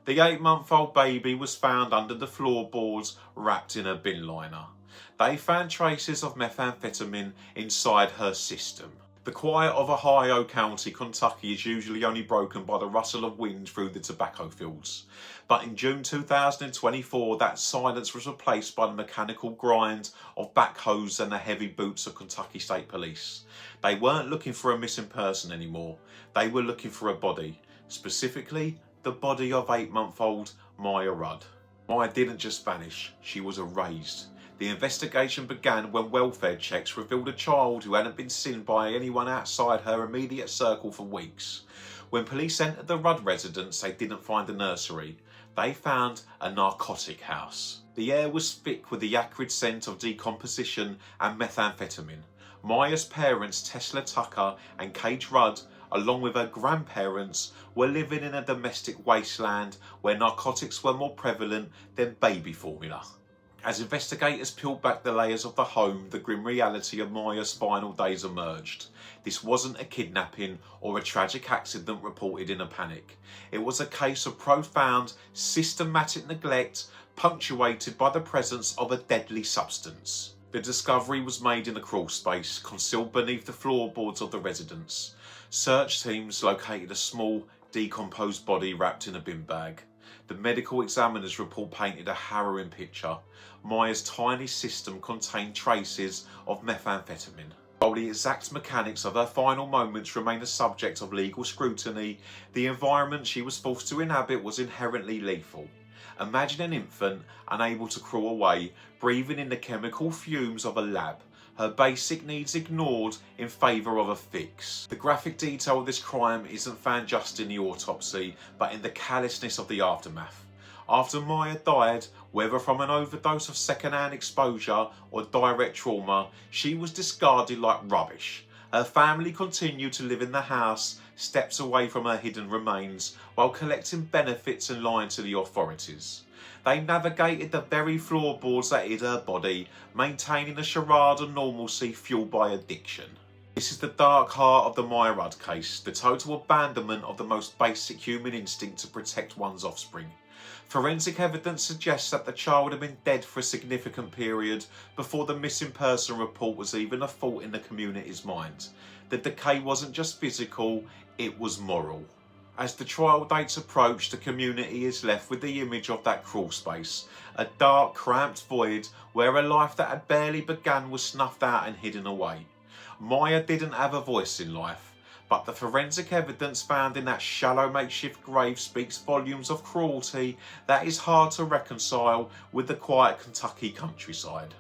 The 8-month-old baby was found under the floorboards, wrapped in a bin liner. They found traces of methamphetamine inside her system. The quiet of Ohio County, Kentucky is usually only broken by the rustle of wind through the tobacco fields. But in June 2024, that silence was replaced by the mechanical grind of backhoes and the heavy boots of Kentucky State Police. They weren't looking for a missing person anymore. They were looking for a body, specifically the body of 8-month-old Miya Rudd. Miya didn't just vanish, she was erased. The investigation began when welfare checks revealed a child who hadn't been seen by anyone outside her immediate circle for weeks. When police entered the Rudd residence, they didn't find a nursery. They found a narcotic house. The air was thick with the acrid scent of decomposition and methamphetamine. Miya's parents, Tesla Tucker and Kate Rudd, along with her grandparents, were living in a domestic wasteland where narcotics were more prevalent than baby formula. As investigators peeled back the layers of the home, the grim reality of Miya's final days emerged. This wasn't a kidnapping or a tragic accident reported in a panic. It was a case of profound, systematic neglect, punctuated by the presence of a deadly substance. The discovery was made in a crawl space, concealed beneath the floorboards of the residence. Search teams located a small, decomposed body wrapped in a bin bag. The medical examiner's report painted a harrowing picture. Miya's tiny system contained traces of methamphetamine. While the exact mechanics of her final moments remain a subject of legal scrutiny, the environment she was forced to inhabit was inherently lethal. Imagine an infant, unable to crawl away, breathing in the chemical fumes of a lab, her basic needs ignored in favour of a fix. The graphic detail of this crime isn't found just in the autopsy, but in the callousness of the aftermath. After Miya died, whether from an overdose of second-hand exposure or direct trauma, she was discarded like rubbish. Her family continued to live in the house, steps away from her hidden remains, while collecting benefits and lying to the authorities. They navigated the very floorboards that hid her body, maintaining a charade of normalcy fueled by addiction. This is the dark heart of the Miya Rudd case, the total abandonment of the most basic human instinct to protect one's offspring. Forensic evidence suggests that the child had been dead for a significant period before the missing person report was even a thought in the community's mind. The decay wasn't just physical, it was moral. As the trial dates approach, the community is left with the image of that crawl space, a dark, cramped void where a life that had barely begun was snuffed out and hidden away. Miya didn't have a voice in life, but the forensic evidence found in that shallow makeshift grave speaks volumes of cruelty that is hard to reconcile with the quiet Kentucky countryside.